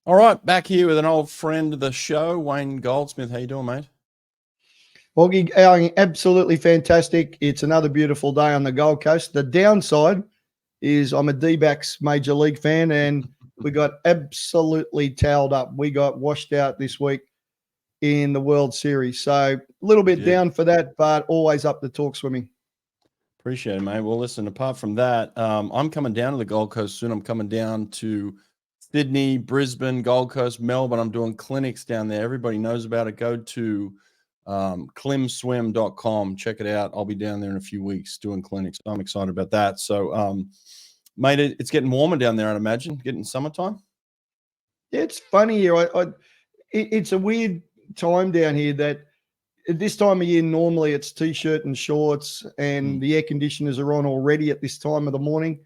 All right, back here with an old friend of the show, Wayne Goldsmith. How you doing, mate? Hawke, absolutely fantastic. It's another beautiful day on the Gold Coast. The downside is I'm a D-backs major league fan, and we got absolutely towed up. We got washed out this week in the World Series. So a little We bit did. down for that, but always up to talk swimming. Appreciate it, mate. Well, listen, apart from that, I'm coming down to the Gold Coast soon. I'm coming down to Sydney, Brisbane, Gold Coast, Melbourne. I'm doing clinics down there. Everybody knows about it. Go to climswim.com. Check it out. I'll be down there in a few weeks doing clinics. I'm excited about that. So, mate, it's getting warmer down there, I'd imagine, getting summertime. Yeah, it's funny here. It's a weird time down here that at this time of year, normally it's t-shirt and shorts, and the air conditioners are on already at this time of the morning.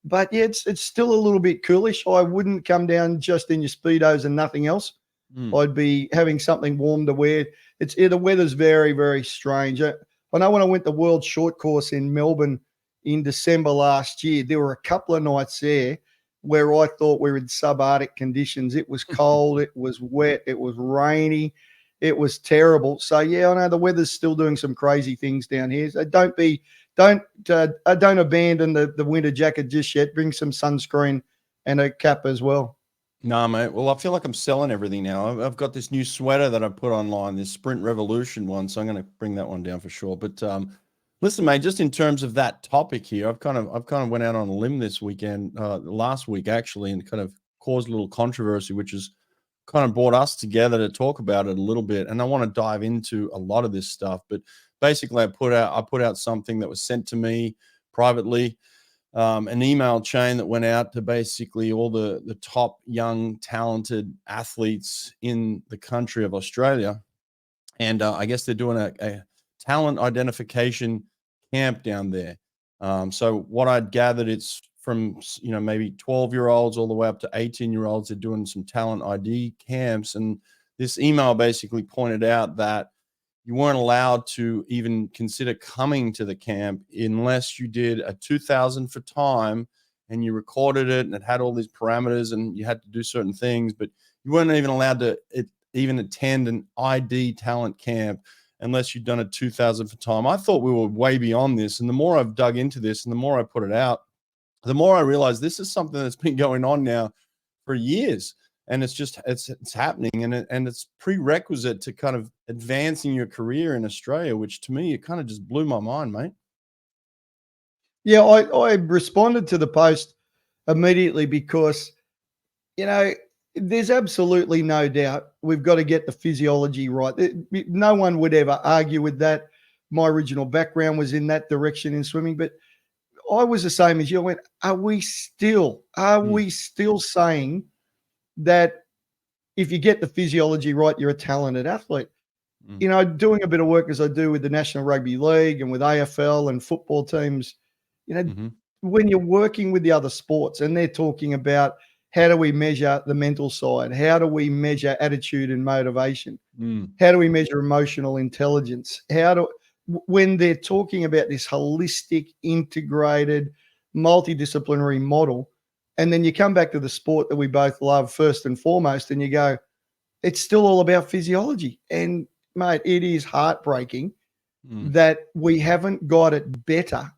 But yeah, it's still a little bit coolish. I wouldn't come down just in your speedos and nothing else. Mm. I'd be having something warm to wear. The weather's very, very strange. I know when I went the World Short Course in Melbourne in December last year, there were a couple of nights there where I thought we were in subarctic conditions. It was cold, it was wet, it was rainy, it was terrible. So yeah, I know the weather's still doing some crazy things down here. So don't abandon the winter jacket just yet. Bring some sunscreen and a cap as well. No, mate. Well, I feel like I'm selling everything now. I've got this new sweater that I put online, this Sprint Revolution one, so I'm going to bring that one down for sure. But listen, mate, just in terms of that topic here, I've kind of went out on a limb this weekend, last week actually, and kind of caused a little controversy, which has kind of brought us together to talk about it a little bit. And I want to dive into a lot of this stuff. But basically, I put out something that was sent to me privately. An email chain that went out to basically all the top young talented athletes in the country of Australia, and I guess they're doing a talent identification camp down there. So what I'd gathered, it's from maybe 12-year-olds all the way up to 18-year-olds. They're doing some talent ID camps, and this email basically pointed out that you weren't allowed to even consider coming to the camp unless you did a 2000 for time and you recorded it, and it had all these parameters and you had to do certain things, but you weren't even allowed to even attend an ID talent camp unless you'd done a 2000 for time. I thought we were way beyond this. And the more I've dug into this and the more I put it out, the more I realized this is something that's been going on now for years. And it's happening, and it's prerequisite to kind of advancing your career in Australia, which to me, it kind of just blew my mind, mate. Yeah, I responded to the post immediately because, there's absolutely no doubt we've got to get the physiology right. No one would ever argue with that. My original background was in that direction in swimming, but I was the same as you. I went, are we still saying that if you get the physiology right, you're a talented athlete? Doing a bit of work as I do with the National Rugby League and with AFL and football teams, when you're working with the other sports and they're talking about how do we measure the mental side? How do we measure attitude and motivation? How do we measure emotional intelligence? When they're talking about this holistic, integrated, multidisciplinary model, and then you come back to the sport that we both love first and foremost, and you go, it's still all about physiology. And mate, it is heartbreaking that we haven't got it better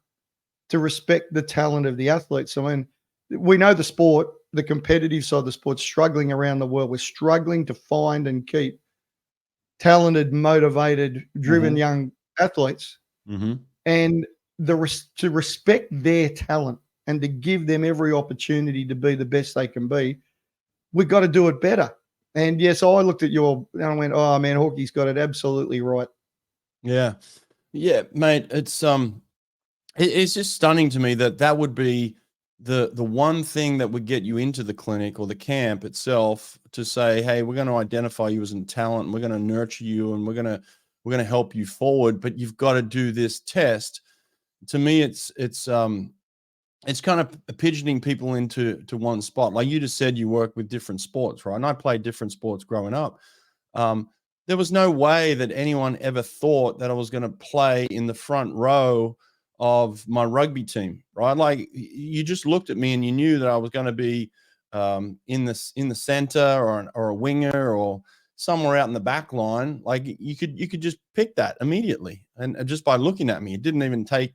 to respect the talent of the athletes. I mean, we know the sport, the competitive side of the sport, struggling around the world. We're struggling to find and keep talented, motivated, driven young athletes. And to respect their talent and to give them every opportunity to be the best they can be, we've got to do it better. And yes, I looked at and I went, oh man, Hawke's got it absolutely right. Yeah, mate. It's just stunning to me that would be the one thing that would get you into the clinic or the camp itself, to say, hey, we're going to identify you as a talent, and we're going to nurture you, and we're going to help you forward, but you've got to do this test. To me, it's kind of pigeoning people into one spot. Like you just said, you work with different sports, right? And I played different sports growing up. There was no way that anyone ever thought that I was going to play in the front row of my rugby team, right? Like, you just looked at me and you knew that I was going to be in the center or a winger or somewhere out in the back line, like you could just pick that immediately. And just by looking at me, it didn't even take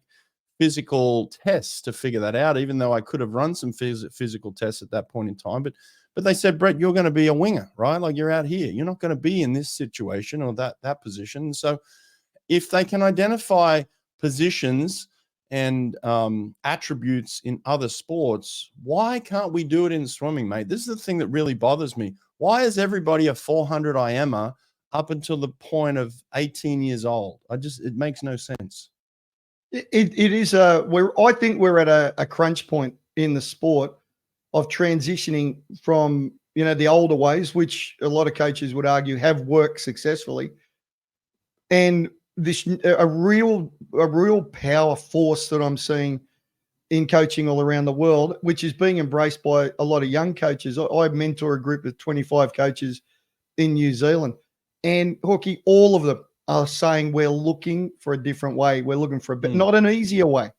physical tests to figure that out, even though I could have run some physical tests at that point in time. But they said, Brett, you're going to be a winger, right? Like you're out here. You're not going to be in this situation or that position. So if they can identify positions and attributes in other sports, why can't we do it in swimming, mate? This is the thing that really bothers me. Why is everybody a 400 IMer up until the point of 18 years old? It makes no sense. It is I think we're at a crunch point in the sport of transitioning from, the older ways, which a lot of coaches would argue have worked successfully, and this a real power force that I'm seeing in coaching all around the world, which is being embraced by a lot of young coaches. I mentor a group of 25 coaches in New Zealand, and Hawke, all of them are saying we're looking for a different way. We're looking for not an easier way.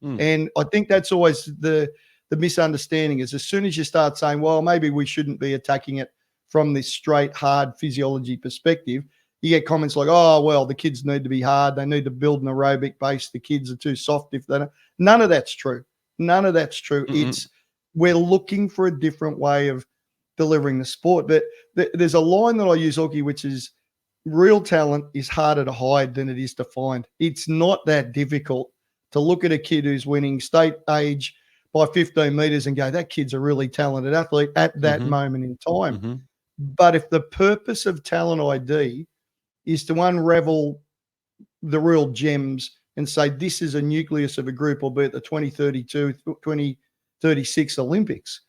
And I think that's always the misunderstanding is as soon as you start saying, well, maybe we shouldn't be attacking it from this straight, hard physiology perspective, you get comments like, oh, well, the kids need to be hard. They need to build an aerobic base. The kids are too soft if they don't. None of that's true. None of that's true. It's we're looking for a different way of delivering the sport. But there's a line that I use, Hawke, which is real talent is harder to hide than it is to find. It's not that difficult to look at a kid who's winning state age by 15 meters and go, that kid's a really talented athlete at that moment in time. But if the purpose of talent ID is to unravel the real gems and say this is a nucleus of a group, albeit the 2032, 2036 Olympics,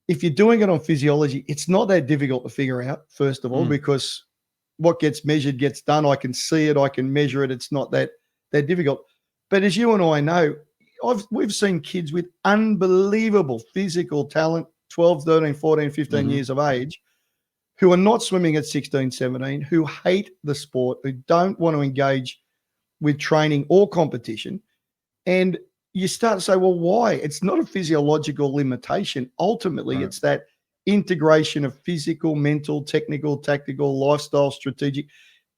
if you're doing it on physiology, it's not that difficult to figure out, first of all, because what gets measured gets done. I can see it. I can measure it. It's not that difficult. But as you and I know, we've seen kids with unbelievable physical talent, 12, 13, 14, 15 years of age, who are not swimming at 16, 17, who hate the sport, who don't want to engage with training or competition. And you start to say, well, why? It's not a physiological limitation. Ultimately, it's that integration of physical, mental, technical, tactical, lifestyle, strategic.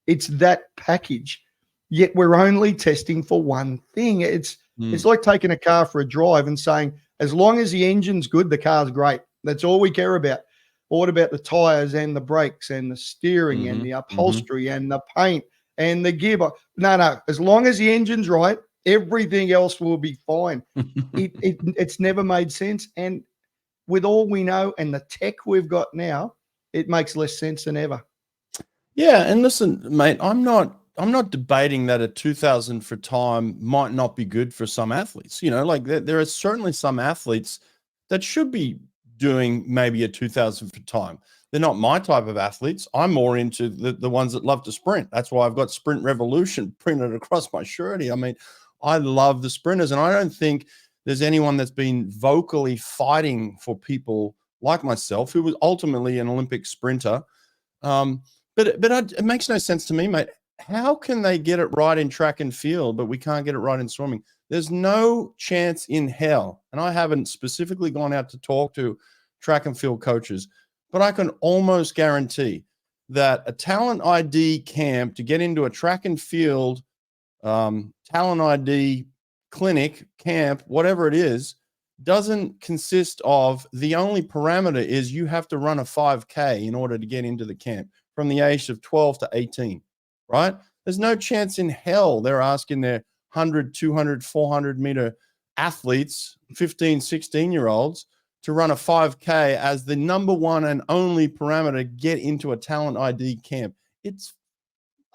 It's that package. Yet we're only testing for one thing. It's like taking a car for a drive and saying, as long as the engine's good, the car's great. That's all we care about. Or what about the tires and the brakes and the steering and the upholstery and the paint and the gearbox? No. As long as the engine's right, everything else will be fine. It's never made sense. And with all we know and the tech we've got now, it makes less sense than ever. Yeah, and listen, mate, I'm not debating that a 2000 for time might not be good for some athletes. Like there are certainly some athletes that should be doing maybe a 2000 for time. They're not my type of athletes. I'm more into the ones that love to sprint. That's why I've got Sprint Revolution printed across my shirty. I mean, I love the sprinters, and I don't think there's anyone that's been vocally fighting for people like myself, who was ultimately an Olympic sprinter. But it makes no sense to me, mate. How can they get it right in track and field, but we can't get it right in swimming? There's no chance in hell, and I haven't specifically gone out to talk to track and field coaches, but I can almost guarantee that a talent ID camp to get into a track and field talent ID clinic, camp, whatever it is, doesn't consist of the only parameter is you have to run a 5K in order to get into the camp from the age of 12 to 18, right? There's no chance in hell they're asking their 100, 200, 400 meter athletes, 15, 16-year-olds, to run a 5K as the number one and only parameter to get into a talent ID camp. It's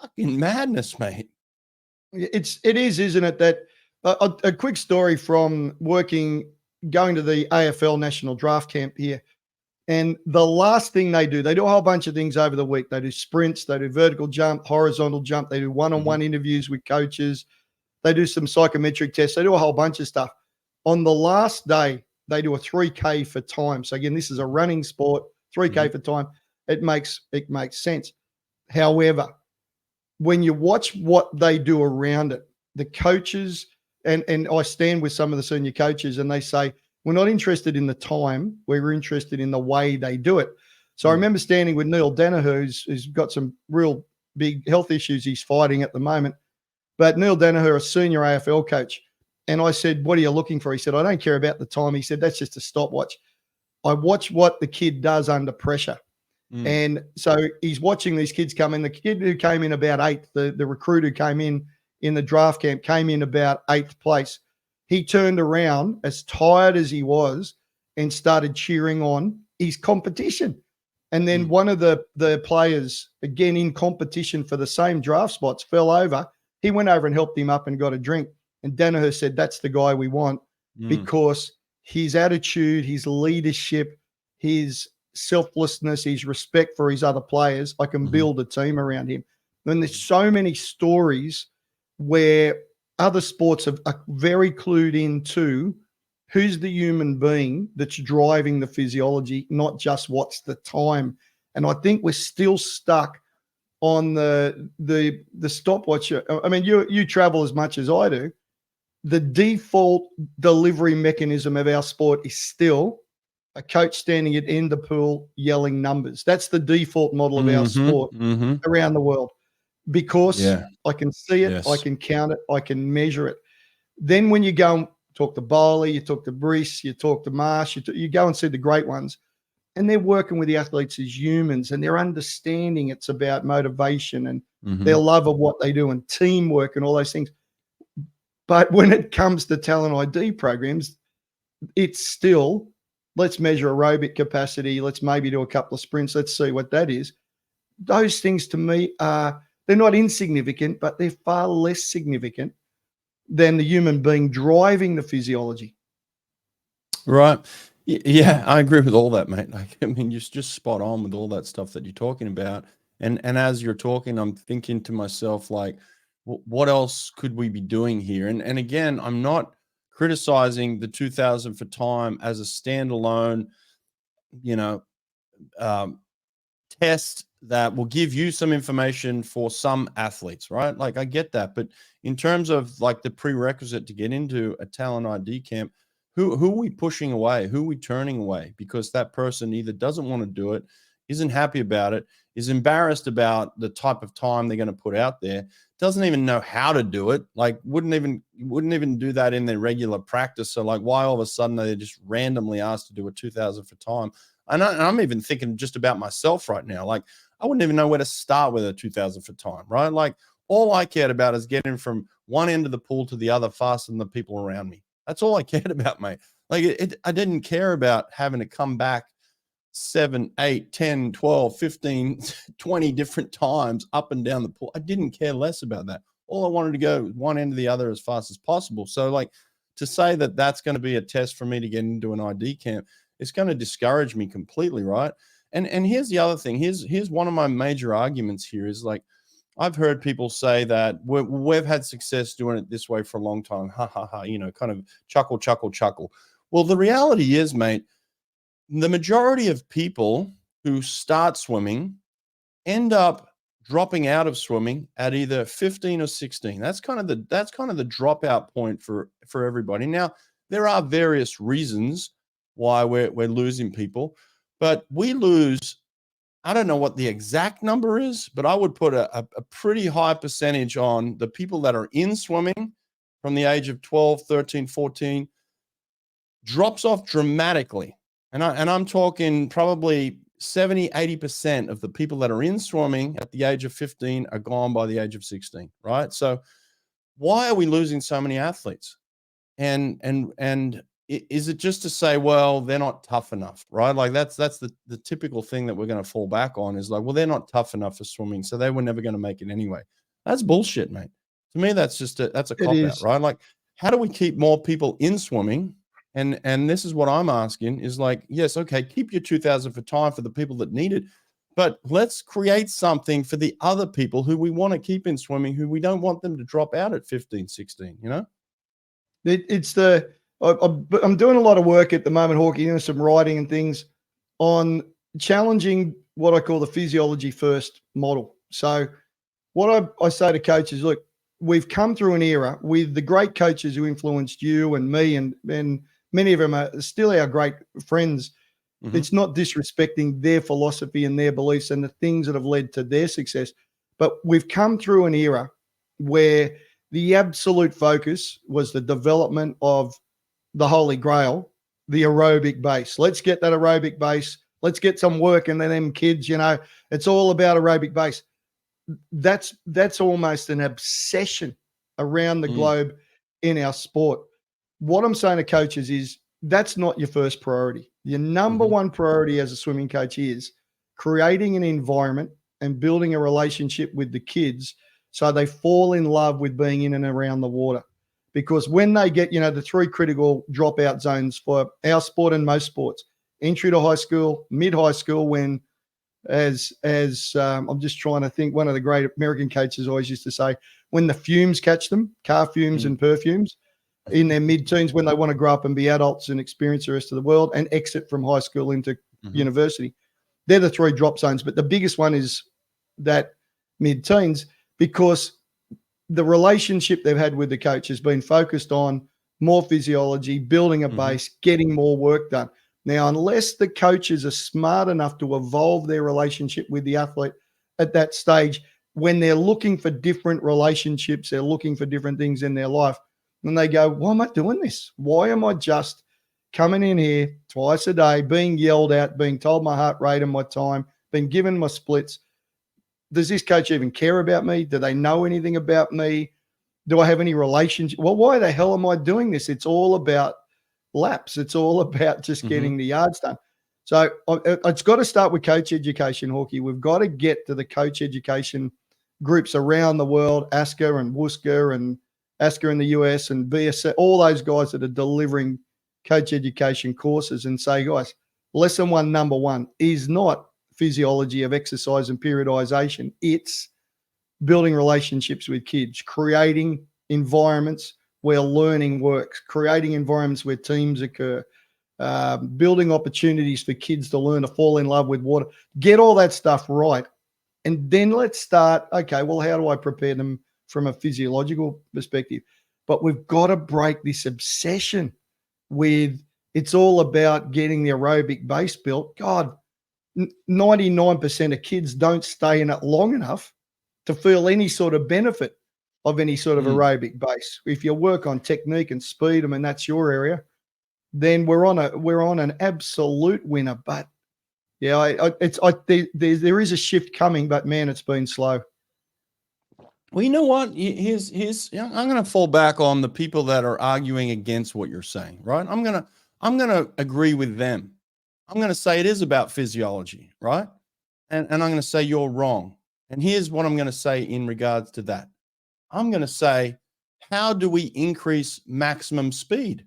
fucking madness, mate. It is, isn't it? That a quick story from going to the AFL National Draft Camp here. And the last thing they do a whole bunch of things over the week. They do sprints, they do vertical jump, horizontal jump, they do one-on-one interviews with coaches, they do some psychometric tests, they do a whole bunch of stuff. On the last day, they do a 3K for time. So again, this is a running sport, 3K for time. It makes sense. However, when you watch what they do around it, the coaches, and I stand with some of the senior coaches, and they say We're not interested in the time. We're interested in the way they do it. So I remember standing with Neil Danaher, who's got some real big health issues he's fighting at the moment. But Neil Danaher, a senior AFL coach, and I said, what are you looking for? He said, I don't care about the time. He said, that's just a stopwatch. I watch what the kid does under pressure. And so he's watching these kids come in. The kid who came in about 8th, the recruit who came in the draft camp, came in about 8th place. He turned around as tired as he was and started cheering on his competition. And then one of the players, again in competition for the same draft spots, fell over. He went over and helped him up and got a drink. And Danaher said, that's the guy we want because his attitude, his leadership, his selflessness, his respect for his other players, I can build a team around him. And there's so many stories where other sports are very clued into who's the human being that's driving the physiology, not just what's the time. And I think we're still stuck on the stopwatch. I mean, you travel as much as I do. The default delivery mechanism of our sport is still a coach standing at the end of the pool yelling numbers. That's the default model of our sport around the world because I can see it, I can count it, I can measure it. Then when you go and talk to Bohl, you talk to Brice, you talk to Marsh, you go and see the great ones, and they're working with the athletes as humans and they're understanding it's about motivation and their love of what they do and teamwork and all those things. But when it comes to talent ID programs, it's still, let's measure aerobic capacity. Let's maybe do a couple of sprints. Let's see what that is. Those things to me they're not insignificant, but they're far less significant than the human being driving the physiology. Right. Yeah, I agree with all that, mate. Like, I mean, you're just spot on with all that stuff that you're talking about. And as you're talking, I'm thinking to myself, like, what else could we be doing here? And again, I'm not criticizing the 2000 for time as a standalone, test that will give you some information for some athletes, right? Like, I get that. But in terms of like the prerequisite to get into a talent ID camp, who are we pushing away? Who are we turning away? Because that person either doesn't want to do it, isn't happy about it, is embarrassed about the type of time they're going to put out there, doesn't even know how to do it, like wouldn't even do that in their regular practice. So like, why all of a sudden are they just randomly asked to do a 2000 for time? And I'm even thinking just about myself right now. Like, I wouldn't even know where to start with a 2000 for time, right? Like, all I cared about is getting from one end of the pool to the other faster than the people around me. That's all I cared about, mate. Like, I didn't care about having to come back 7, 8, 10, 12, 15, 20 different times up and down the pool. I didn't care less about that. All I wanted to go one end to the other as fast as possible. So like, to say that that's going to be a test for me to get into an ID camp, it's going to discourage me completely, right? And here's the other thing. Here's one of my major arguments here is like, I've heard people say that we've had success doing it this way for a long time. Ha, ha, ha, kind of chuckle, chuckle, chuckle. Well, the reality is, mate, the majority of people who start swimming end up dropping out of swimming at either 15 or 16. That's kind of the dropout point for everybody. Now, there are various reasons why we're losing people, but we lose, I don't know what the exact number is, but I would put a pretty high percentage on the people that are in swimming from the age of 12, 13, 14, drops off dramatically. And I'm talking probably 70, 80% of the people that are in swimming at the age of 15 are gone by the age of 16, right? So why are we losing so many athletes? And is it just to say, well, they're not tough enough, right? Like that's the typical thing that we're going to fall back on is like, well, they're not tough enough for swimming, so they were never going to make it anyway. That's bullshit, mate. To me, that's a cop out, right? Like, how do we keep more people in swimming? And this is what I'm asking is like, yes, okay, keep your 2000 for time for the people that need it, but let's create something for the other people who we want to keep in swimming, who we don't want them to drop out at 15, 16, I'm doing a lot of work at the moment, Hawke, some writing and things on challenging what I call the physiology first model. So what I say to coaches, look, we've come through an era with the great coaches who influenced you and me and many of them are still our great friends. Mhm. It's not disrespecting their philosophy and their beliefs and the things that have led to their success. But we've come through an era where the absolute focus was the development of the Holy Grail, the aerobic base. Let's get that aerobic base. Let's get some work in them kids, it's all about aerobic base. That's almost an obsession around the globe in our sport. What I'm saying to coaches is that's not your first priority. Your number one priority as a swimming coach is creating an environment and building a relationship with the kids so they fall in love with being in and around the water. Because when they get, the three critical dropout zones for our sport and most sports, entry to high school, mid-high school, when as I'm just trying to think, one of the great American coaches always used to say, when the fumes catch them, car fumes and perfumes, in their mid-teens, when they want to grow up and be adults and experience the rest of the world and exit from high school into university. They're the three drop zones. But the biggest one is that mid-teens, because the relationship they've had with the coach has been focused on more physiology, building a base, getting more work done. Now, unless the coaches are smart enough to evolve their relationship with the athlete at that stage, when they're looking for different relationships, they're looking for different things in their life, and they go, why am I doing this? Why am I just coming in here twice a day, being yelled at, being told my heart rate and my time, being given my splits? Does this coach even care about me? Do they know anything about me? Do I have any relationship? Well, why the hell am I doing this? It's all about laps. It's all about just getting the yards done. So it's got to start with coach education, Hawke. We've got to get to the coach education groups around the world, ASCA and WUSCA and ASCA in the US and BS, all those guys that are delivering coach education courses, and say, guys, lesson one, number one, is not physiology of exercise and periodization. It's building relationships with kids, creating environments where learning works, creating environments where teams occur, building opportunities for kids to learn to fall in love with water. Get all that stuff right. And then let's start, okay, well, how do I prepare them from a physiological perspective? But we've got to break this obsession with it's all about getting the aerobic base built. God, 99% of kids don't stay in it long enough to feel any sort of benefit of any sort of aerobic base. If you work on technique and speed, I mean, that's your area, then we're on an absolute winner. But yeah, there is a shift coming, but man, it's been slow. Well, you know what? I'm going to fall back on the people that are arguing against what you're saying, right? I'm going to agree with them. I'm going to say it is about physiology, right? And I'm going to say you're wrong. And here's what I'm going to say in regards to that. I'm going to say, how do we increase maximum speed?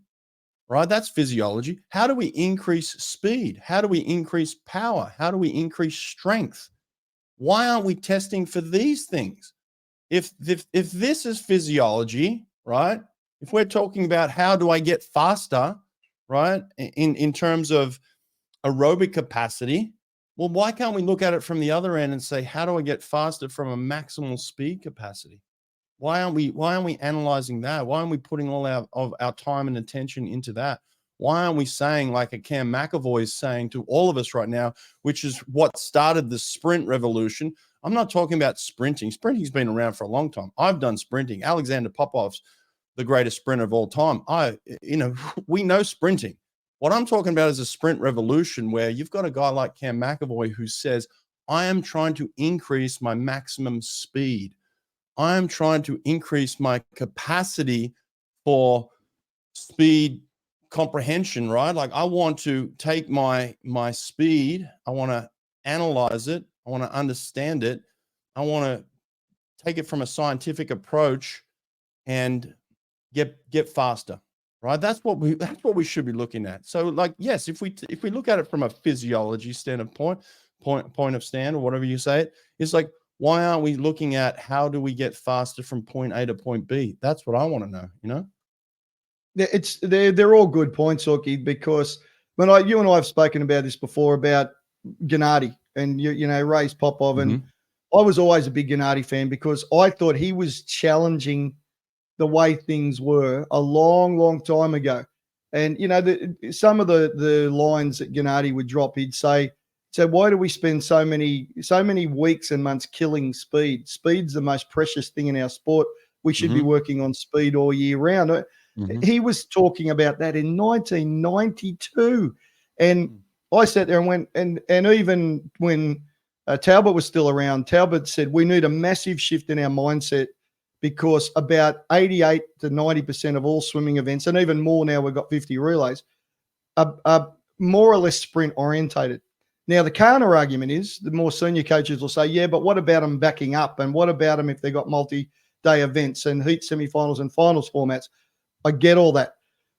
Right? That's physiology. How do we increase speed? How do we increase power? How do we increase strength? Why aren't we testing for these things? If this is physiology, right? If we're talking about how do I get faster, right? In terms of aerobic capacity, well, why can't we look at it from the other end and say, how do I get faster from a maximal speed capacity? Why aren't we analyzing that? Why aren't we putting all our time and attention into that? Why aren't we saying, like a Cam McAvoy is saying to all of us right now, which is what started the sprint revolution? I'm not talking about sprinting. Sprinting's been around for a long time. I've done sprinting. Alexander Popov's the greatest sprinter of all time. We know sprinting. What I'm talking about is a sprint revolution where you've got a guy like Cam McAvoy who says, I am trying to increase my maximum speed. I'm trying to increase my capacity for speed comprehension, right? Like I want to take my speed, I want to analyze it, I want to understand it, I want to take it from a scientific approach and get faster, right? That's what we should be looking at. So, like, yes, if we look at it from a physiology standpoint, point of stand, or whatever you say it, it's like, why aren't we looking at how do we get faster from point A to point B? That's what I want to know, you know? They're all good points, Hawke, because when you and I have spoken about this before about Gennady and Ray's Popov, and I was always a big Gennady fan because I thought he was challenging the way things were a long, long time ago. And, you know, some of the lines that Gennady would drop, he'd say, so why do we spend so many weeks and months killing speed? Speed's the most precious thing in our sport. We should be working on speed all year round. He was talking about that in 1992. And I sat there and went, and even when Talbot was still around, Talbot said, we need a massive shift in our mindset, because about 88 to 90% of all swimming events, and even more now, we've got 50 relays, are more or less sprint orientated. Now, the counter argument is the more senior coaches will say, yeah, but what about them backing up? And what about them if they've got multi-day events and heat semifinals and finals formats? I get all that.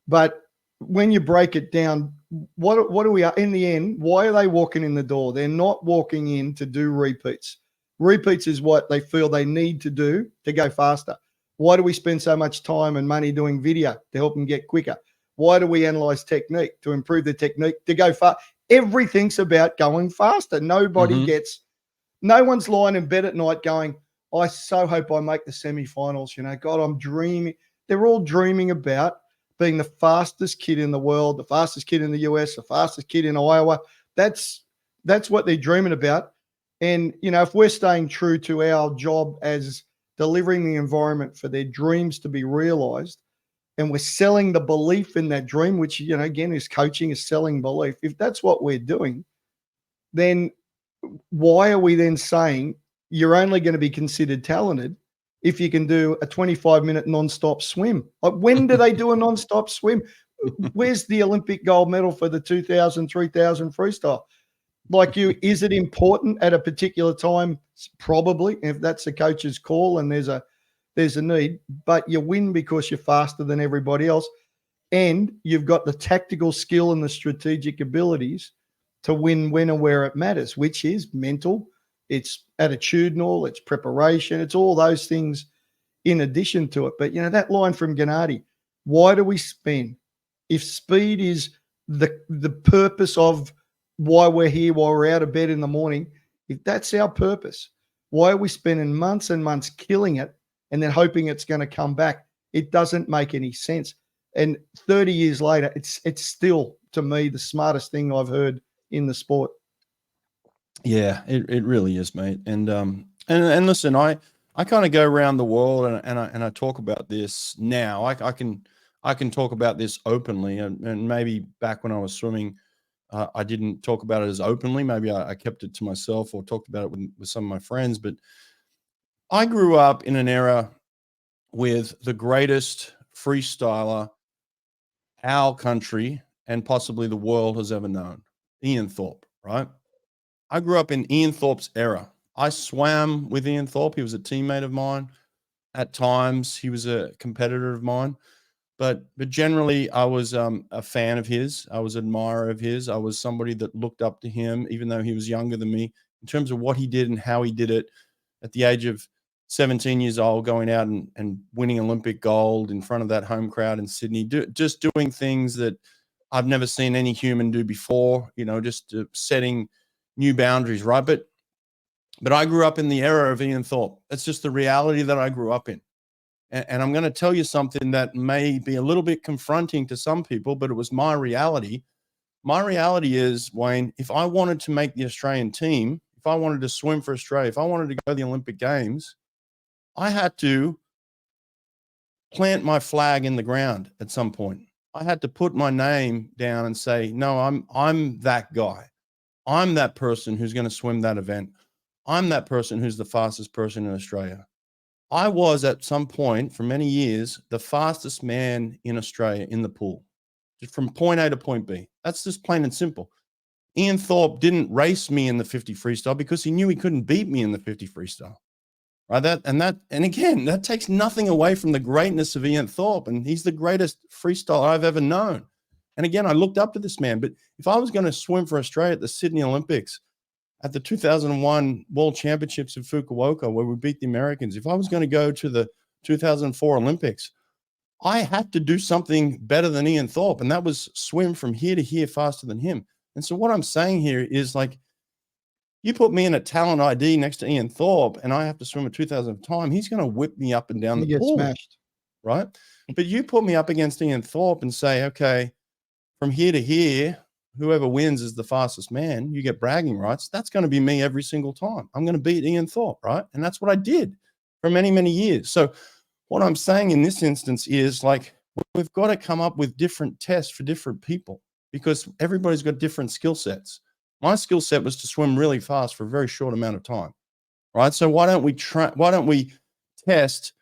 But when you break it down, what do we, in the end, why are they walking in the door? They're not walking in to do repeats. Repeats is what they feel they need to do to go faster. Why do we spend so much time and money doing video to help them get quicker? Why do we analyze technique to improve the technique to go fast? Everything's about going faster. Nobody gets, no one's lying in bed at night going, I so hope I make the semifinals. You know, God, I'm dreaming. They're all dreaming about being the fastest kid in the world, the fastest kid in the US, the fastest kid in Iowa. That's what they're dreaming about. And, you know, if we're staying true to our job as delivering the environment for their dreams to be realized, and we're selling the belief in that dream, which, you know, again, is coaching, is selling belief. If that's what we're doing, then why are we then saying you're only going to be considered talented if you can do a 25-minute nonstop swim? Like, when do they do a nonstop swim? Where's the Olympic gold medal for the 2,000, 3,000 freestyle? Like, is it important at a particular time? Probably, if that's the coach's call and there's a need, but you win because you're faster than everybody else, and you've got the tactical skill and the strategic abilities to win when and where it matters, which is mental, it's attitudinal, it's preparation, it's all those things in addition to it. But, you know, that line from Gennady, why do we spend, if speed is the purpose of why we're here, why we're out of bed in the morning, if that's our purpose, why are we spending months and months killing it and then hoping it's going to come back? It doesn't make any sense. And 30 years later, it's still, to me, the smartest thing I've heard in the sport. Yeah, it really is, mate. And listen, I kind of go around the world and I talk about this now. I can talk about this openly, and maybe back when I was swimming, I didn't talk about it as openly. Maybe I kept it to myself or talked about it with some of my friends. But I grew up in an era with the greatest freestyler our country and possibly the world has ever known, Ian Thorpe, right? I grew up in Ian Thorpe's era. I swam with Ian Thorpe. He was a teammate of mine. At times, he was a competitor of mine. But generally, I was a fan of his. I was an admirer of his. I was somebody that looked up to him, even though he was younger than me, in terms of what he did and how he did it. At the age of 17 years old, going out and winning Olympic gold in front of that home crowd in Sydney, just doing things that I've never seen any human do before, you know, just setting new boundaries, right? But I grew up in the era of Ian Thorpe. That's just the reality that I grew up in. And I'm going to tell you something that may be a little bit confronting to some people, but it was my reality. My reality is, Wayne, if I wanted to make the Australian team, if I wanted to swim for Australia, if I wanted to go to the Olympic Games, I had to plant my flag in the ground at some point. I had to put my name down and say, no, I'm that guy. I'm that person who's going to swim that event. I'm that person who's the fastest person in Australia. I was at some point for many years the fastest man in Australia in the pool, just from point A to point B. That's just plain and simple. Ian Thorpe didn't race me in the 50 freestyle because he knew he couldn't beat me in the 50 freestyle. Right? And again, that takes nothing away from the greatness of Ian Thorpe, and he's the greatest freestyler I've ever known. And again, I looked up to this man. But if I was going to swim for Australia at the Sydney Olympics, at the 2001 World Championships in Fukuoka, where we beat the Americans, if I was going to go to the 2004 Olympics, I had to do something better than Ian Thorpe, and that was swim from here to here faster than him. And so what I'm saying here is, like, you put me in a talent ID next to Ian Thorpe, and I have to swim a 2,000 time, he's going to whip me up and down the pool, smashed. right? But you put me up against Ian Thorpe and say, okay, from here to here, whoever wins is the fastest man. You get bragging rights. That's going to be me every single time. I'm going to beat Ian Thorpe, right? And that's what I did for many, many years. So what I'm saying in this instance is like, we've got to come up with different tests for different people because everybody's got different skill sets. My skill set was to swim really fast for a very short amount of time, right? So why don't we test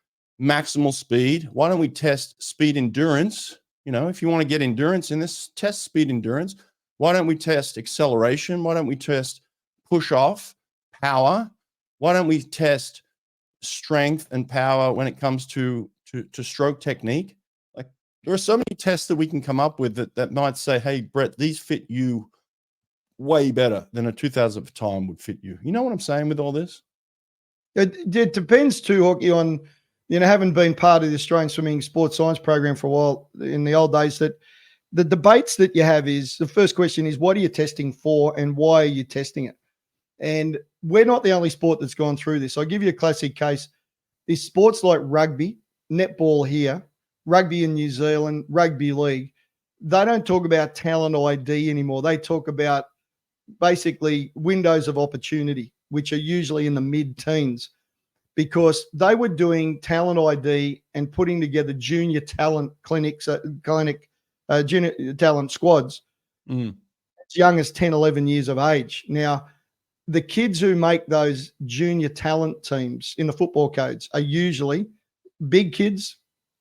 maximal speed? Why don't we test speed endurance? You know, if you want to get endurance in this, test speed endurance. Why don't we test acceleration? Why don't we test push off, power? Why don't we test strength and power when it comes to stroke technique? Like, there are so many tests that we can come up with that might say, hey, Brett, these fit you way better than a 2000th time would fit you. You know what I'm saying with all this? It depends too, Hawke, on, you know, having been part of the Australian Swimming Sports Science program for a while in the old days, that the debates that you have is, the first question is, what are you testing for and why are you testing it? And we're not the only sport that's gone through this. I'll give you a classic case. These sports like rugby, netball here, rugby in New Zealand, rugby league, they don't talk about talent ID anymore. They talk about basically windows of opportunity, which are usually in the mid-teens, because they were doing talent ID and putting together junior talent clinics, junior talent squads as young as 10, 11 years of age. Now, the kids who make those junior talent teams in the football codes are usually big kids,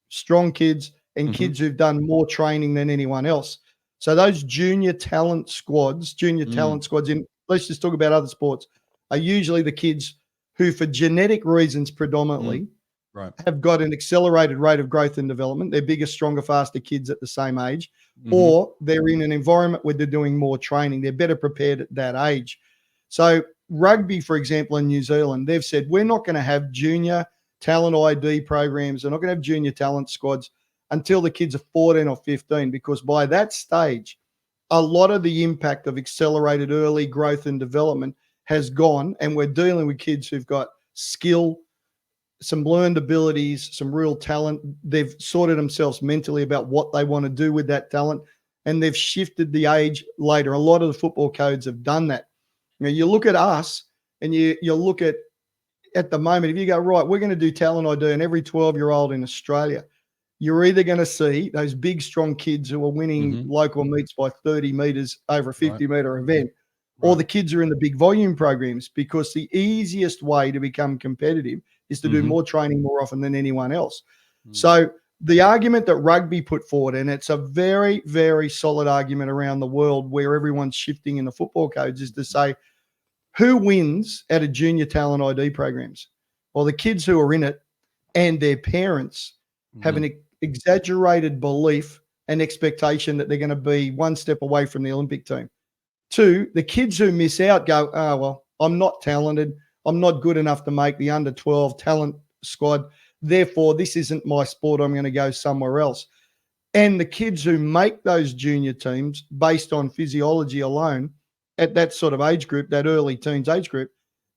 strong kids, and kids who've done more training than anyone else. So those junior talent squads in, let's just talk about other sports, are usually the kids who, for genetic reasons predominantly, have got an accelerated rate of growth and development. They're bigger, stronger, faster kids at the same age, or they're in an environment where they're doing more training. They're better prepared at that age. So rugby, for example, in New Zealand, they've said, we're not going to have junior talent ID programs. They're not going to have junior talent squads until the kids are 14 or 15, because by that stage, a lot of the impact of accelerated early growth and development has gone, and we're dealing with kids who've got skill, some learned abilities, some real talent. They've sorted themselves mentally about what they want to do with that talent, and they've shifted the age later. A lot of the football codes have done that. You know, you look at us and you look at the moment, if you go, right, we're going to do talent ID on every 12-year-old in Australia, you're either going to see those big, strong kids who are winning local meets by 30 meters over a 50-meter event, or the kids who are in the big volume programs, because the easiest way to become competitive is to do more training more often than anyone else. So the argument that rugby put forward, and it's a very, very solid argument around the world where everyone's shifting in the football codes, is to say, who wins out of junior talent ID programs? Well, the kids who are in it and their parents have an exaggerated belief and expectation that they're going to be one step away from the Olympic team. Two, the kids who miss out go, oh, well, I'm not talented. I'm not good enough to make the under 12 talent squad. Therefore, this isn't my sport. I'm going to go somewhere else. And the kids who make those junior teams based on physiology alone at that sort of age group, that early teens age group,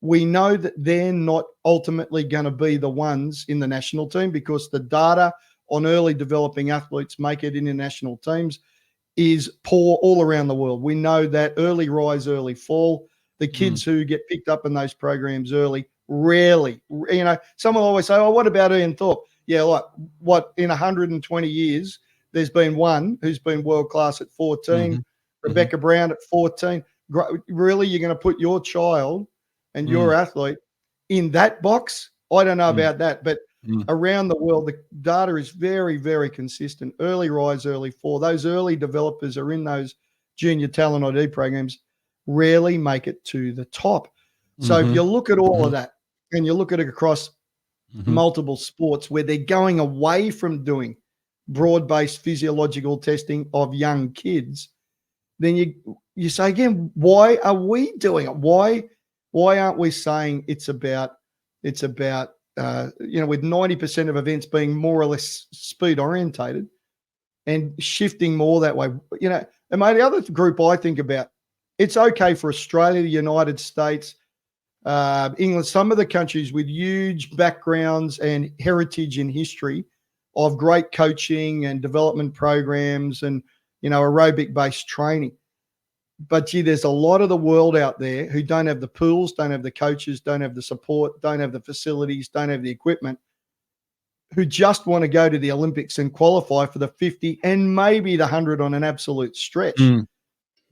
we know that they're not ultimately going to be the ones in the national team, because the data on early developing athletes make it into national teams is poor all around the world. We know that early rise, early fall, the kids who get picked up in those programs early, rarely, you know, someone will always say, oh, what about Ian Thorpe? Yeah, like what, in 120 years, there's been one who's been world-class at 14, Rebecca Brown at 14. Really, you're going to put your child and your athlete in that box? I don't know about that, but around the world, the data is very, very consistent. Early rise, early fall. Those early developers are in those junior talent ID programs, rarely make it to the top. So if you look at all of that and you look at it across multiple sports where they're going away from doing broad-based physiological testing of young kids, then you say again, why are we doing it? Why aren't we saying it's about you know, with 90% of events being more or less speed orientated and shifting more that way? You know, and mate, the other group I think about, it's okay for Australia, the United States, England, some of the countries with huge backgrounds and heritage in history of great coaching and development programs and aerobic based training. But gee, there's a lot of the world out there who don't have the pools, don't have the coaches, don't have the support, don't have the facilities, don't have the equipment, who just want to go to the Olympics and qualify for the 50 and maybe the 100 on an absolute stretch.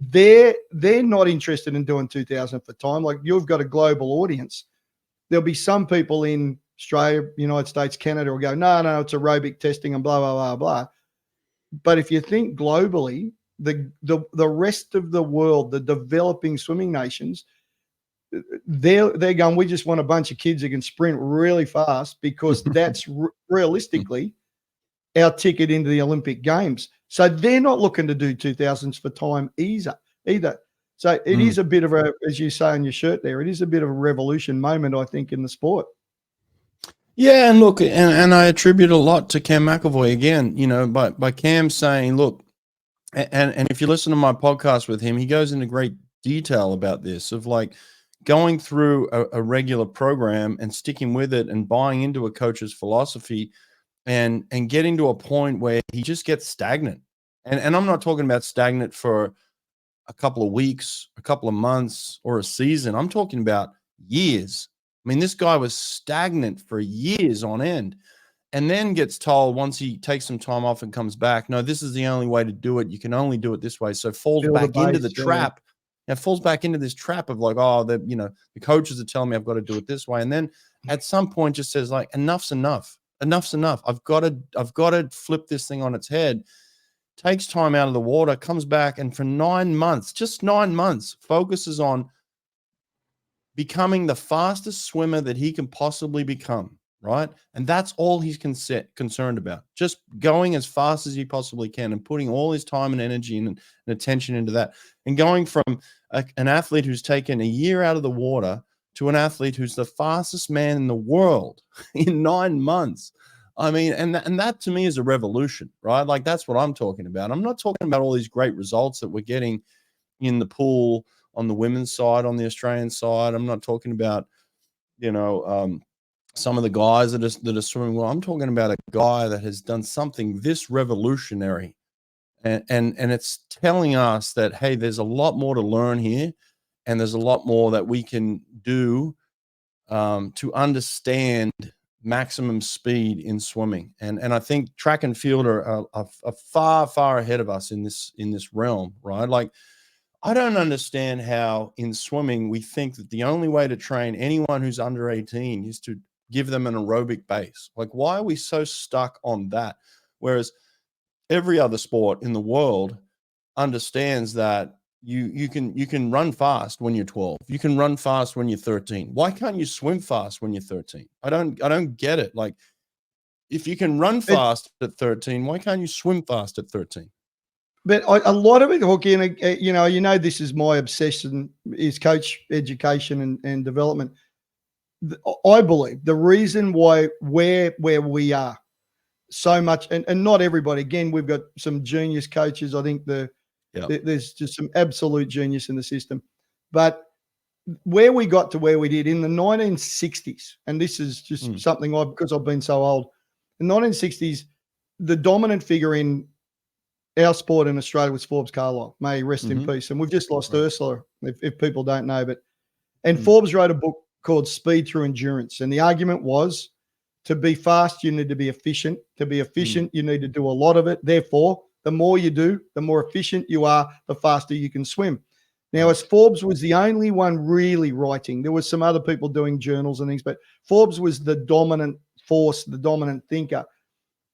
They're not interested in doing 2,000 for time. Like, you've got a global audience. There'll be some people in Australia, United States, Canada will go, no, it's aerobic testing and blah, blah, blah, blah. But if you think globally, the rest of the world, the developing swimming nations, they're going, we just want a bunch of kids who can sprint really fast, because that's realistically our ticket into the Olympic Games. So they're not looking to do 2,000s for time either. So it is a bit of a, as you say on your shirt there, it is a bit of a revolution moment, I think, in the sport. Yeah, and look, and I attribute a lot to Cam McAvoy again, by Cam saying, look, and if you listen to my podcast with him, he goes into great detail about this, of like going through a regular program and sticking with it and buying into a coach's philosophy, and getting to a point where he just gets stagnant. And I'm not talking about stagnant for a couple of weeks, a couple of months, or a season. I'm talking about years. I mean, this guy was stagnant for years on end, and then gets told, once he takes some time off and comes back, no, this is the only way to do it. You can only do it this way. So falls back into the trap. It falls back into this trap of like, the coaches are telling me I've got to do it this way. And then at some point just says like, enough's enough. Enough's enough. I've got to flip this thing on its head. Takes time out of the water, comes back, and for 9 months, just 9 months, focuses on becoming the fastest swimmer that he can possibly become, right? And that's all he's concerned about, just going as fast as he possibly can and putting all his time and energy and attention into that, and going from an athlete who's taken a year out of the water to an athlete who's the fastest man in the world in 9 months. I mean, and that to me is a revolution, right? Like, that's what I'm talking about. I'm not talking about all these great results that we're getting in the pool on the women's side, on the Australian side. I'm not talking about, some of the guys that are swimming well. I'm talking about a guy that has done something this revolutionary, and it's telling us that, hey, there's a lot more to learn here, and there's a lot more that we can do to understand maximum speed in swimming. And I think track and field are far, far ahead of us in this realm, right? Like, I don't understand how in swimming we think that the only way to train anyone who's under 18 is to give them an aerobic base. Like, why are we so stuck on that? Whereas every other sport in the world understands that you can run fast when you're 12. You can run fast when you're 13. Why can't you swim fast when you're 13? I don't get it. Like, if you can run fast at 13, why can't you swim fast at 13? But a lot of it, Hawke, and this is my obsession, is coach education and development. I believe the reason why where we are so much, and not everybody, again, we've got some genius coaches. I think there's just some absolute genius in the system. But where we got to where we did in the 1960s, and this is just something because I've been so old, in the 1960s, the dominant figure in our sport in Australia was Forbes Carlyle. May he rest in peace. And we've just lost Ursula, if people don't know. And Forbes wrote a book called Speed Through Endurance. And the argument was, to be fast, you need to be efficient. To be efficient, you need to do a lot of it. Therefore, the more you do, the more efficient you are, the faster you can swim. Now, as Forbes was the only one really writing, there was some other people doing journals and things, but Forbes was the dominant force, the dominant thinker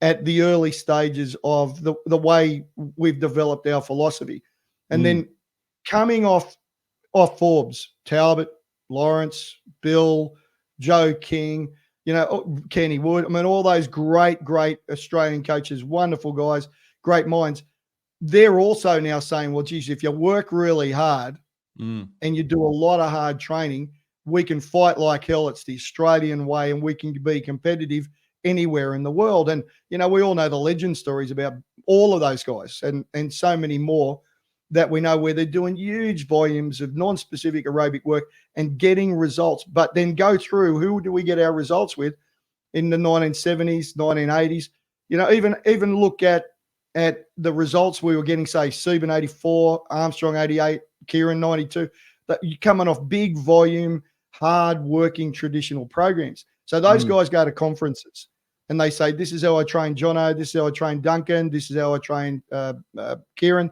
at the early stages of the way we've developed our philosophy. And then coming off Forbes, Talbot, Lawrence, Bill, Joe King, Kenny Wood, I mean, all those great Australian coaches, wonderful guys, great minds. They're also now saying, well, geez, if you work really hard and you do a lot of hard training, we can fight like hell. It's the Australian way, and we can be competitive anywhere in the world. And, we all know the legend stories about all of those guys and so many more that we know, where they're doing huge volumes of non-specific aerobic work and getting results. But then go through, who do we get our results with in the 1970s, 1980s? Even look at at the results we were getting, say, Sieben 84, Armstrong 88, Kieran 92, that you're coming off big volume, hard working traditional programs. So those guys go to conferences and they say, this is how I train Jono, this is how I train Duncan, this is how I train Kieran.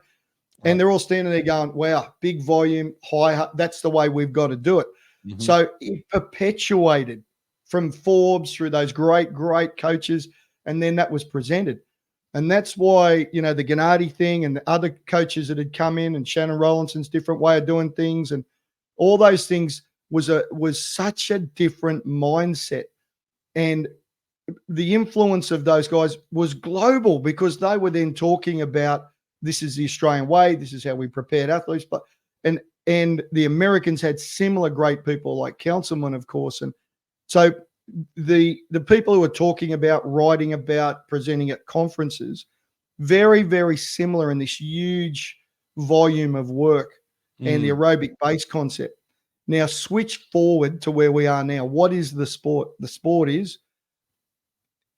And they're all standing there going, wow, big volume, high, that's the way we've got to do it. So it perpetuated from Forbes through those great, great coaches. And then that was presented. And that's why, you know, the Gennady thing and the other coaches that had come in and Shannon Rollinson's different way of doing things and all those things was such a different mindset. And the influence of those guys was global because they were then talking about this is the Australian way, this is how we prepared athletes. But and the Americans had similar great people like Councilman, of course. And so the people who are talking about, writing about, presenting at conferences, very, very similar in this huge volume of work and the aerobic base concept. Now, switch forward to where we are now. What is the sport? The sport is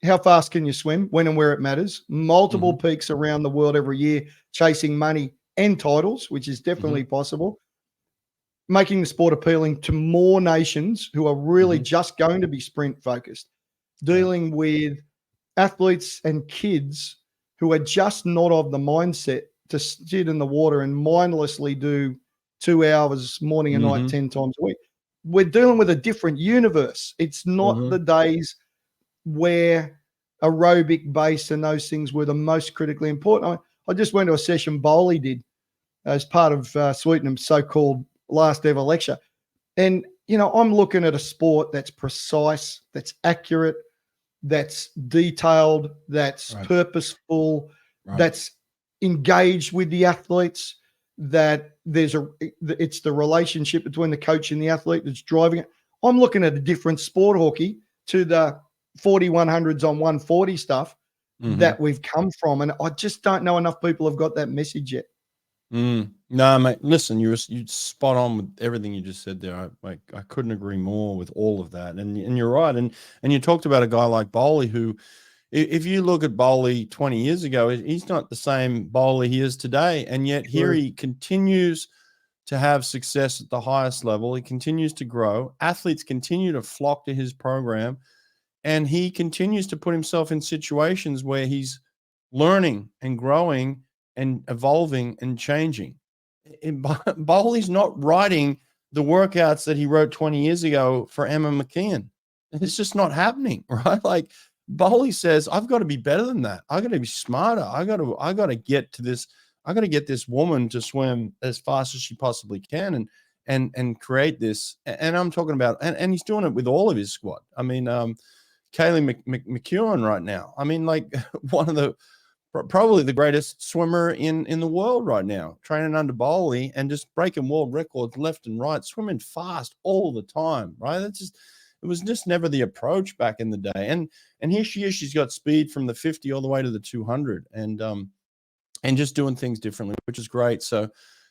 how fast can you swim, when and where it matters, multiple peaks around the world every year, chasing money and titles, which is definitely possible, making the sport appealing to more nations who are really just going to be sprint focused, dealing with athletes and kids who are just not of the mindset to sit in the water and mindlessly do 2 hours morning and night 10 times a week. We're dealing with a different universe. It's not the days where aerobic base and those things were the most critically important. I just went to a session Bohl did as part of Sweetenham's so-called last ever lecture. And, you know, I'm looking at a sport that's precise, that's accurate, that's detailed, that's purposeful, that's engaged with the athletes, that it's the relationship between the coach and the athlete that's driving it. I'm looking at a different sport, Hawke, to the 4100s on 140 stuff that we've come from. And I just don't know enough people have got that message yet. No, mate, listen, you spot on with everything you just said there. I couldn't agree more with all of that. And you're right. And you talked about a guy like Bohl who, if you look at Bohl 20 years ago, he's not the same Bohl he is today. And yet here he continues to have success at the highest level. He continues to grow. Athletes continue to flock to his program. And he continues to put himself in situations where he's learning and growing and evolving and changing. Bowley's not writing the workouts that he wrote 20 years ago for Emma McKeon. It's just not happening, right? Like Bowley says, I've got to be better than that. I got to be smarter. I got to get to this. I got to get this woman to swim as fast as she possibly can and create this. And I'm talking about, and he's doing it with all of his squad. I mean, Kaylee McEwen right now. I mean, like one of the probably the greatest swimmer in the world right now, training under Bohl and just breaking world records left and right, swimming fast all the time, right? It was just never the approach back in the day. And here she is, she's got speed from the 50 all the way to the 200 and just doing things differently, which is great. So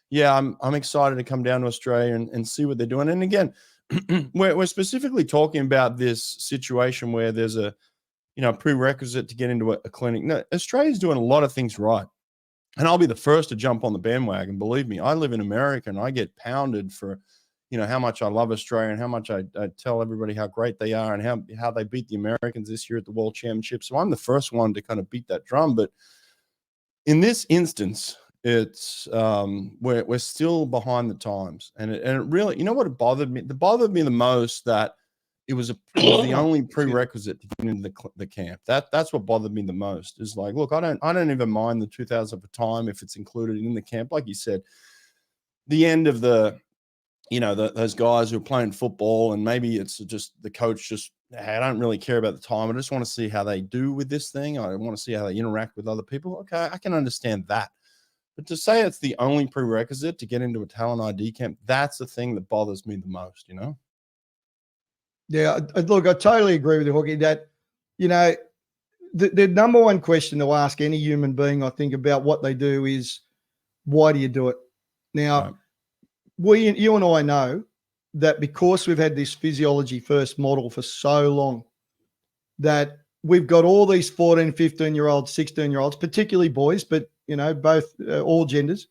yeah, I'm excited to come down to Australia and see what they're doing. And again, we're specifically talking about this situation where there's a prerequisite to get into a clinic. No, Australia's doing a lot of things right. And I'll be the first to jump on the bandwagon. Believe me, I live in America and I get pounded for, how much I love Australia and how much I tell everybody how great they are and how they beat the Americans this year at the World Championship. So I'm the first one to kind of beat that drum. But in this instance, it's we're still behind the times. And it really, you know what it bothered me? It bothered me the most that it was the only prerequisite to get into the camp. That's what bothered me the most. Is like, look, I don't even mind the 2,000 for time if it's included in the camp. Like you said, the end of those guys who are playing football and maybe it's just the coach just, hey, I don't really care about the time. I just want to see how they do with this thing. I want to see how they interact with other people. Okay, I can understand that. But to say it's the only prerequisite to get into a talent ID camp, that's the thing that bothers me the most, Yeah, look, I totally agree with you, Hawke, that, the number one question to ask any human being, I think, about what they do is, why do you do it? Now, you and I know that because we've had this physiology first model for so long, that we've got all these 14, 15-year-olds, 16-year-olds, particularly boys, but, both, all genders,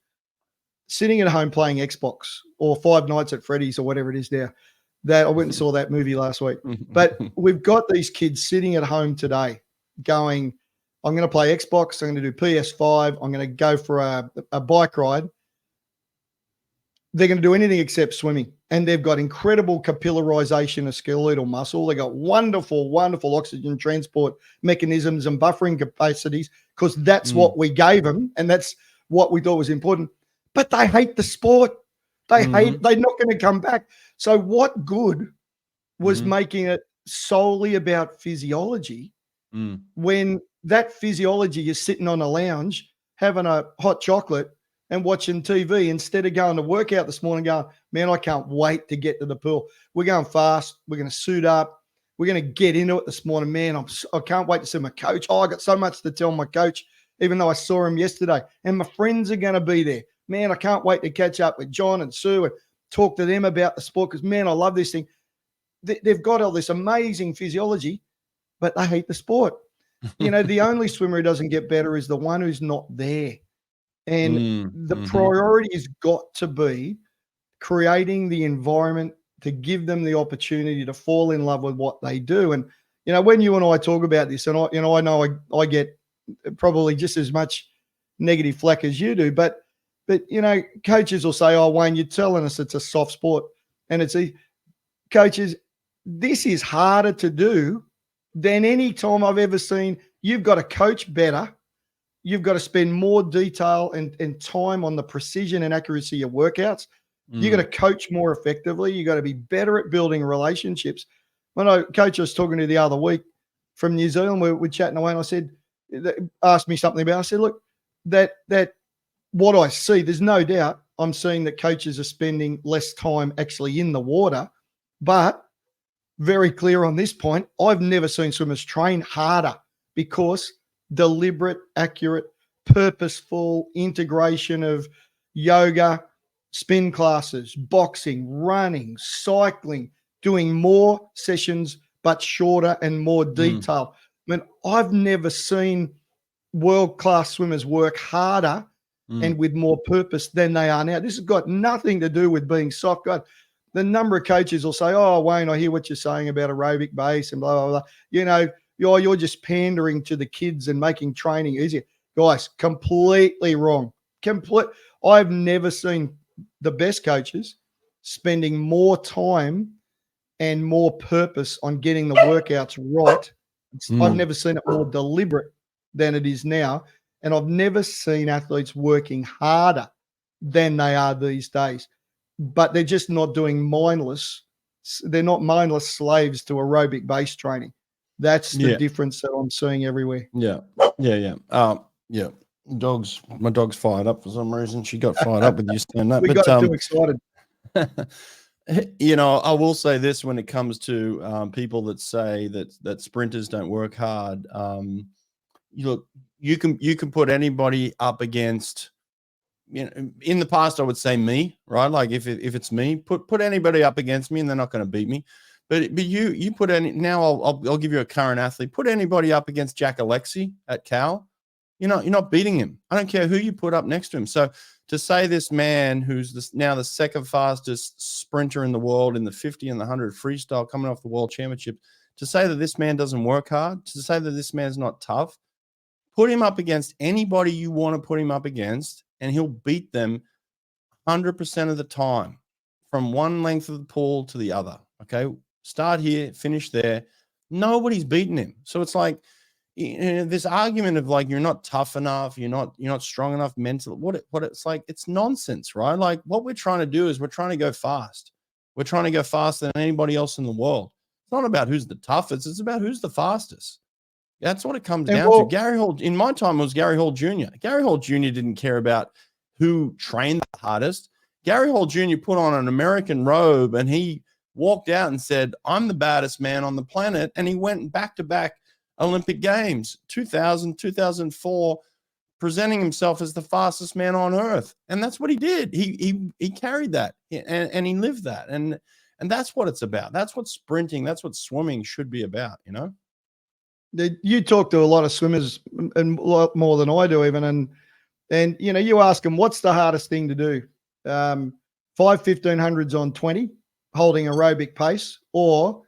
sitting at home playing Xbox or Five Nights at Freddy's or whatever it is now. That I went and saw that movie last week. But we've got these kids sitting at home today going, I'm going to play Xbox. I'm going to do PS5. I'm going to go for a bike ride. They're going to do anything except swimming. And they've got incredible capillarization of skeletal muscle. They've got wonderful, wonderful oxygen transport mechanisms and buffering capacities because that's what we gave them. And that's what we thought was important. But they hate the sport. They're not going to come back. So what good was making it solely about physiology when that physiology is sitting on a lounge, having a hot chocolate and watching TV instead of going to work out this morning going, man, I can't wait to get to the pool. We're going fast. We're going to suit up. We're going to get into it this morning, man. I can't wait to see my coach. Oh, I got so much to tell my coach, even though I saw him yesterday. And my friends are going to be there. Man, I can't wait to catch up with John and Sue and talk to them about the sport because, man, I love this thing. They've got all this amazing physiology, but they hate the sport. The only swimmer who doesn't get better is the one who's not there. And the priority has got to be creating the environment to give them the opportunity to fall in love with what they do. And, when you and I talk about this, and I know I get probably just as much negative flack as you do, but coaches will say, oh, Wayne, you're telling us it's a soft sport. And coaches, this is harder to do than any time I've ever seen. You've got to coach better. You've got to spend more detail and time on the precision and accuracy of workouts. You've got to coach more effectively. You've got to be better at building relationships. When coach was talking to the other week from New Zealand, we're chatting away, and I said, asked me something about, I said, look, that what I see, there's no doubt I'm seeing that coaches are spending less time actually in the water, but very clear on this point, I've never seen swimmers train harder because deliberate, accurate, purposeful integration of yoga, spin classes, boxing, running, cycling, doing more sessions but shorter and more detail. I mean, I've never seen world-class swimmers work harder and with more purpose than they are now. This has got nothing to do with being soft. God, the number of coaches will say, oh, Wayne, I hear what you're saying about aerobic base and blah, blah, blah. You're just pandering to the kids and making training easier. Guys, completely wrong. I've never seen the best coaches spending more time and more purpose on getting the workouts right. I've never seen it more deliberate than it is now. And I've never seen athletes working harder than they are these days. But they're just not doing mindless. They're not mindless slaves to aerobic base training. That's the difference that I'm seeing everywhere. Yeah. My dog's fired up for some reason. She got fired up with you saying that. We got too excited. I will say this when it comes to people that say that sprinters don't work hard. You can put anybody up against, in the past I would say me, right? Like if it's me, put anybody up against me and they're not going to beat me. But you put any, now I'll give you a current athlete, put anybody up against Jack Alexi at Cal, you're not beating him. I don't care who you put up next to him. So to say this man who's now the second fastest sprinter in the world in the 50 and the 100 freestyle coming off the world championship, to say that this man doesn't work hard, to say that this man's not tough, put him up against anybody you want to put him up against, and he'll beat them 100% of the time from one length of the pool to the other. Okay, start here, finish there. Nobody's beating him. So it's like this argument of like you're not tough enough, you're not strong enough mentally. What it's like, it's nonsense, right? Like what we're trying to do is we're trying to go fast. We're trying to go faster than anybody else in the world. It's not about who's the toughest. It's about who's the fastest. That's what it comes down to. Gary Hall, in my time, it was Gary Hall Jr. Gary Hall Jr. didn't care about who trained the hardest. Gary Hall Jr. put on an American robe and he walked out and said, I'm the baddest man on the planet. And he went back-to-back Olympic Games, 2000, 2004, presenting himself as the fastest man on earth. And that's what he did. He carried that and he lived that. And that's what it's about. That's what sprinting, that's what swimming should be about, You talk to a lot of swimmers and a lot more than I do even. And you ask them, what's the hardest thing to do? 5 1500s on 20, holding aerobic pace, or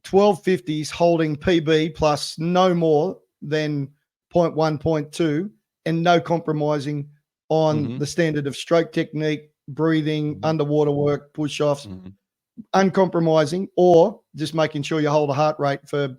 1250s holding PB plus no more than 0.1, 0.2, and no compromising on the standard of stroke technique, breathing, underwater work, push-offs, uncompromising, or just making sure you hold a heart rate for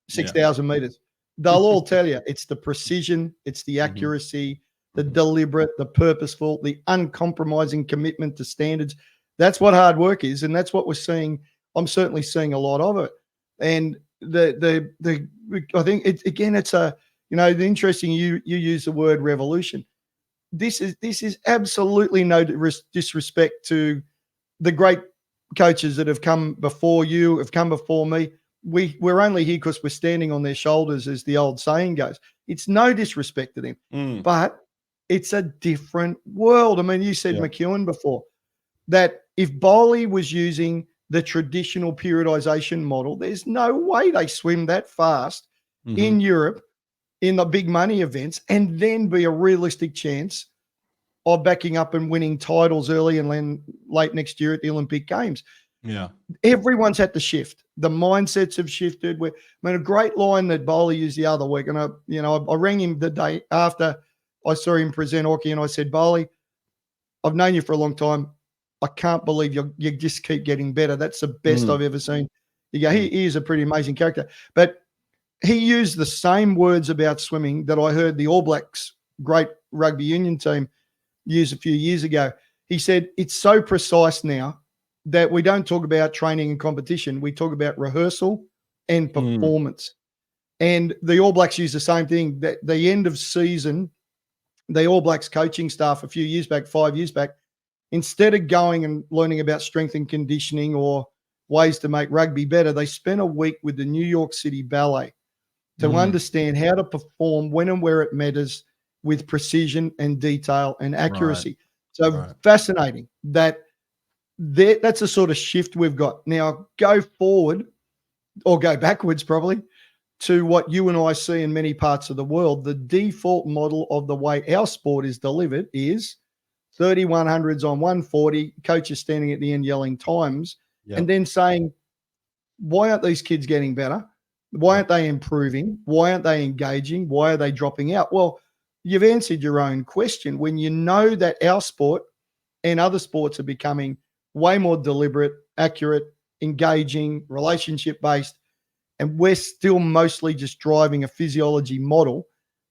6,000 meters. They'll all tell you it's the precision, it's the accuracy, the deliberate, the purposeful, the uncompromising commitment to standards. That's what hard work is, and that's what we're seeing. I'm certainly seeing a lot of it. And I think it's the interesting you use the word revolution. This is absolutely no disrespect to the great coaches that have come before you, have come before me. We're only here because we're standing on their shoulders, as the old saying goes. It's no disrespect to them, but it's a different world. I mean, you said McEwen before, that if Bohl was using the traditional periodization model, there's no way they swim that fast in Europe in the big money events and then be a realistic chance of backing up and winning titles early and then late next year at the Olympic Games. Yeah. Everyone's had to shift. The mindsets have shifted. A great line that Bohl used the other week, and I rang him the day after I saw him present Hawke, and I said, Bohl, I've known you for a long time. I can't believe you just keep getting better. That's the best I've ever seen. You go, he is a pretty amazing character. But he used the same words about swimming that I heard the All Blacks, great rugby union team, use a few years ago. He said, it's so precise now that we don't talk about training and competition. We talk about rehearsal and performance. And the All Blacks use the same thing. That the end of season, the All Blacks coaching staff a few years back, 5 years back, instead of going and learning about strength and conditioning or ways to make rugby better, they spent a week with the New York City Ballet to understand how to perform when and where it matters with precision and detail and accuracy. Fascinating that's the sort of shift we've got. Now go forward, or go backwards probably, to what you and I see in many parts of the world. The default model of the way our sport is delivered is 3100s on 140, coaches standing at the end yelling times, and then saying, why aren't these kids getting better? Why aren't they improving? Why aren't they engaging? Why are they dropping out? Well, you've answered your own question. When you know that our sport and other sports are becoming way more deliberate, accurate, engaging, relationship-based, and we're still mostly just driving a physiology model,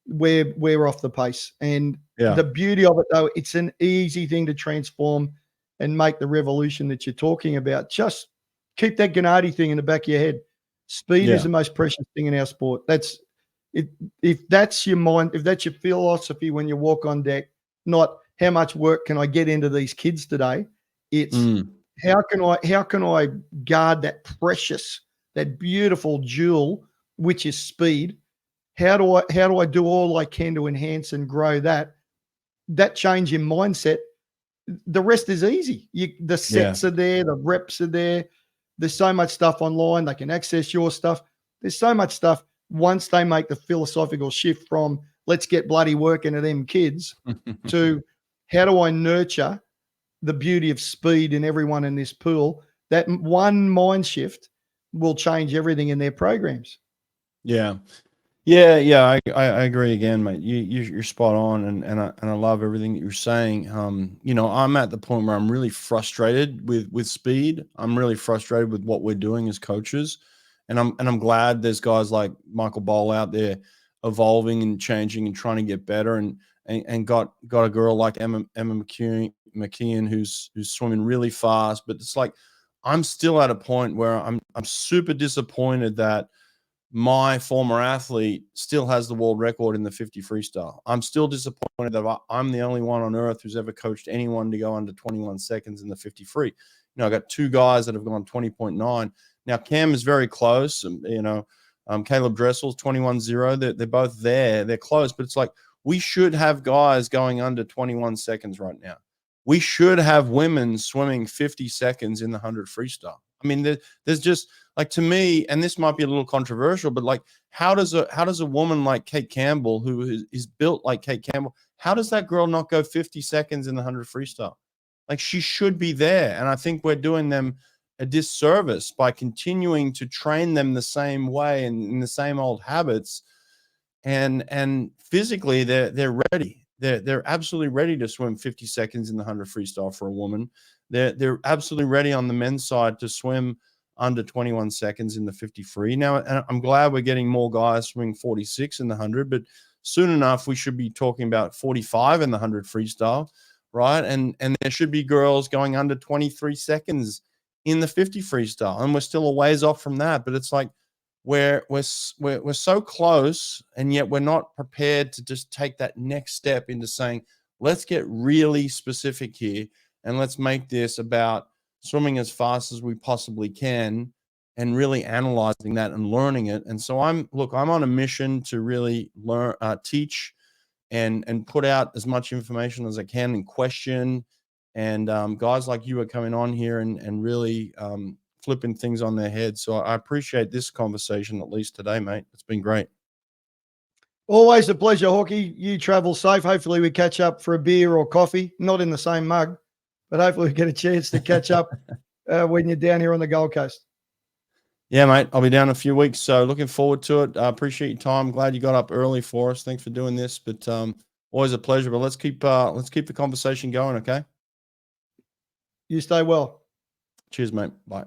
we're off the pace. And the beauty of it, though, it's an easy thing to transform and make the revolution that you're talking about. Just keep that Gennady thing in the back of your head. Speed is the most precious thing in our sport. That's it. If that's your mind, if that's your philosophy when you walk on deck, not how much work can I get into these kids today, it's how can I guard that precious, that beautiful jewel, which is speed. How do I do all I can to enhance and grow that change in mindset? The rest is easy. The sets are there, the reps are there. There's so much stuff online. They can access your stuff. There's so much stuff once they make the philosophical shift from let's get bloody working at them kids to how do I nurture the beauty of speed in everyone in this pool. That one mind shift will change everything in their programs. Yeah. I agree again, mate. You're spot on, and I love everything that you're saying. I'm at the point where I'm really frustrated with speed. I'm really frustrated with what we're doing as coaches, and I'm glad there's guys like Michael Bohl out there evolving and changing and trying to get better, and got a girl like Emma McKeon who's swimming really fast. But it's like I'm still at a point where I'm super disappointed that my former athlete still has the world record in the 50 freestyle. I'm still disappointed that I'm the only one on earth who's ever coached anyone to go under 21 seconds in the 50 free. I got two guys that have gone 20.9. Now Cam is very close. Caleb Dressel's 21.0. They're both there. They're close, but it's like we should have guys going under 21 seconds right now. We should have women swimming 50 seconds in the 100 freestyle. I mean, there's just like, to me, and this might be a little controversial, but like, how does a woman like Kate Campbell, who is built like Kate Campbell, how does that girl not go 50 seconds in the 100 freestyle? Like, she should be there. And I think we're doing them a disservice by continuing to train them the same way and in the same old habits. And physically they're ready. They're absolutely ready to swim 50 seconds in the 100 freestyle for a woman. They're absolutely ready on the men's side to swim under 21 seconds in the 50 free. Now, I'm glad we're getting more guys swimming 46 in the 100, but soon enough we should be talking about 45 in the 100 freestyle, right? And there should be girls going under 23 seconds in the 50 freestyle, and we're still a ways off from that. But it's like we're so close, and yet we're not prepared to just take that next step into saying, let's get really specific here, and let's make this about swimming as fast as we possibly can, and really analyzing that and learning it. And so I'm on a mission to really learn, teach, and put out as much information as I can and question. And guys like you are coming on here and really flipping things on their head. So I appreciate this conversation, at least today, mate. It's been great. Always a pleasure, Hawke. You travel safe. Hopefully we catch up for a beer or coffee, not in the same mug, but hopefully we get a chance to catch up when you're down here on the Gold Coast. Yeah, mate. I'll be down in a few weeks, so looking forward to it. I appreciate your time. Glad you got up early for us. Thanks for doing this, but always a pleasure. But let's keep the conversation going, okay? You stay well. Cheers, mate. Bye.